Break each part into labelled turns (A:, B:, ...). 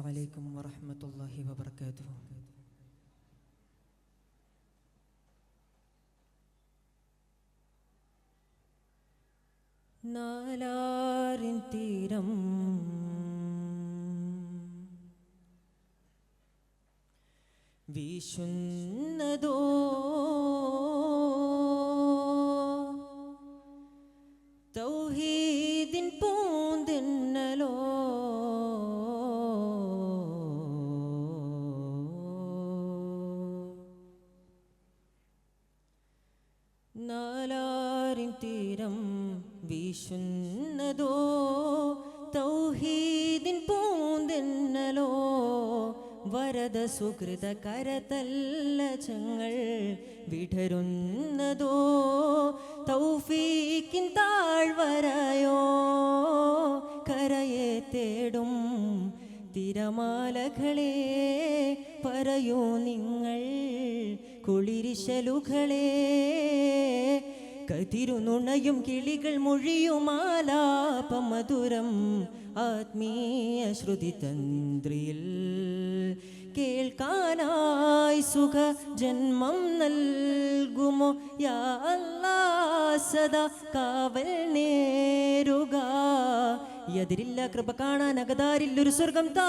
A: അലൈക്കും വറഹ്മത്തുള്ളാഹി വബറകാതുഹു. നാലാറിൻ തീരം വീശുന്നതോ തൗഹീദിൻ പൂന്തിന്നലോ നാലാറിൻ തീരം വീശുന്നതോ തൗഹീദിൻ പൂന്തിന്നലോ വരദ സുകൃത കരതല്ലചങ്ങൾ വിടരുന്നതോ തൗഫീക്കിൻ താഴ്വരയോ കരയെ തേടും തിരമാലകളെ പറയൂ നിങ്ങൾ കുളിരിശലുകളെ കതിരുനുണയും കിളികൾ മൊഴിയുമാലാപമധുരം ആത്മീയ ശ്രുതി തന്ത്രിയിൽ കേൾക്കാനായി സുഖ ജന്മം നൽകുമോ യാ അല്ലാഹ് സദാ കാവൽ നേരുക എതിരില്ല കൃപ കാണാൻ അകതാരില്ലൊരു സ്വർഗം താ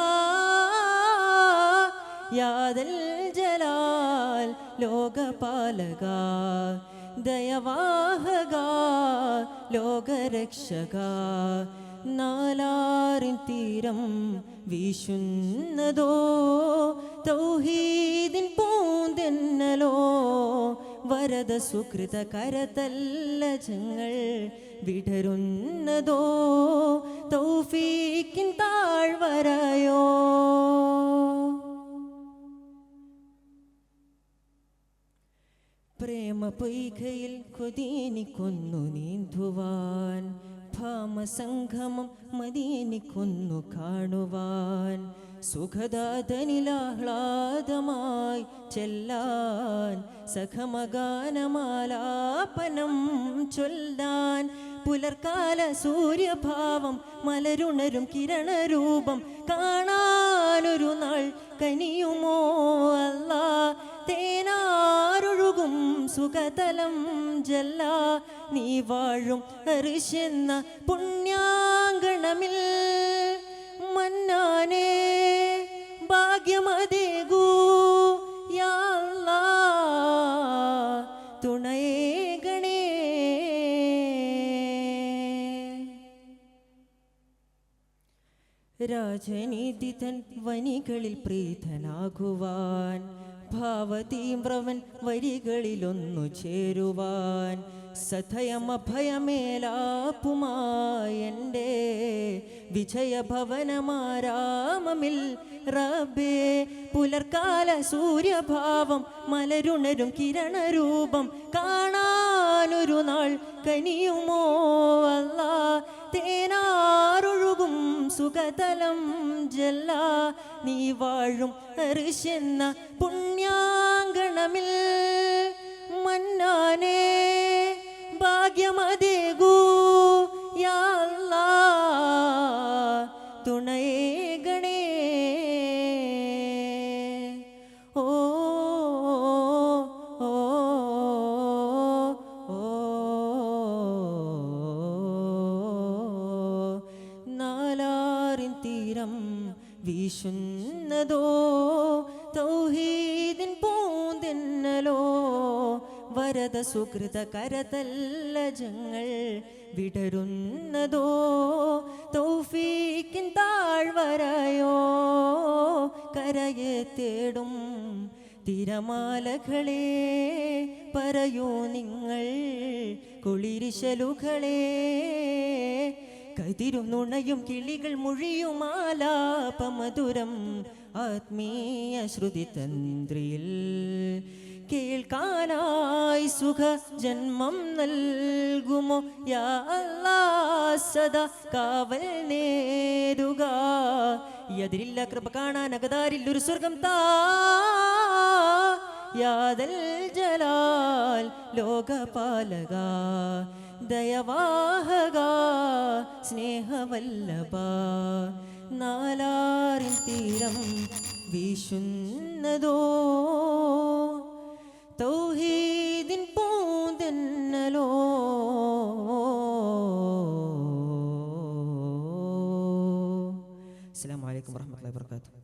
A: യാദൽ ജലാൽ ലോകപാലക ദയവാഹക ലോകരക്ഷക നാലാറിൻ തീരം വീശുന്നതോ തൗഹീദിൻ പൂന്തെന്നലോ വരദ സുകൃത കരതല്ലചങ്ങൾ വിടരുന്നതോ തൗഫീക്കിൻ താഴ്വരയോ പ്രേമ പൊയ്കയിൽ കൊതിനിക്കൊന്നു നീന്തുവാൻ ഭാമസംഗമം മദീനിക്കൊന്നു കാണുവാൻ സുഖദാതനിലാഹ്ലാദമായി ചെല്ലാൻ സഖമഗാനമാലാപനം ചൊല്ലാൻ പുലർക്കാല സൂര്യഭാവം മലരുണരും കിരണരൂപം കാണാനൊരു നാൾ കനിയുമോ അല്ലാ തേനാരൊഴുകും സുഖതലം ജല്ല നീ വാഴും അർശെന്ന പുണ്യാങ്കണമിൽ മന്നാനേ ഭാഗ്യമതേകൂ യാ അല്ലാഹ് തുണയേകണേ രാജനീതി തൻ വനികളിൽ പ്രീതനാകുവാൻ ഭാവതീമ്രവൻ വരികളിലൊന്നു ചേരുവാൻ സധയമഭയമേലാപ്പുമായെൻ്റെ വിജയഭവനമാരാമമിൽ റബ്ബേ പുലർക്കാല സൂര്യഭാവം മലരുണരും കിരണരൂപം കാണാനൊരു നാൾ കനിയുമോ അല്ലാ തേനാരൊഴുകും സുഖതലം ജല്ല നീ വാഴും അർശെന്ന പുണ്യാങ്കണമിൽ മന്നാനേ ഭാഗ്യമതേകൂ യാ അല്ലാഹ് തുണയേകണേ ഓ ഓ ഓ നാലാറിൻ തീരം വീശുന്നതോ തൗഹീദിൻ പൂന്തെന്നലോ വരദ സുകൃത കരതല്ലജങ്ങൾ വിടരുന്നതോ തൗഫീക്കിൻ താഴ്വരയോ കരയെ തേടും തിരമാലകളെ പറയൂ നിങ്ങൾ കുളിരിശലുകളെ കതിരുനുണയും കിളികൾ മൊഴിയുമാലാപമധുരം ആത്മീയ ശ്രുതി തന്ത്രിയിൽ കേൾക്കാനായി സുഖ ജന്മം നൽകുമോ യാ അല്ലാഹ് സദാ കാവൽ നേരുക എതിരില്ല കൃപ കാണാൻ അകതാരില്ലൊരു സ്വർഗം താ യാദൽ ജലാൽ ലോകപാലക ദയവാഹക സ്നേഹവല്ലഭ നാലാറിൻ തീരം വീശുന്നതോ തൗഹീദിൻ പൂന്തന്നലോ അസ്സലാമു അലൈക്കും വറഹ്മത്തുള്ളാഹി വബറകാതുഹു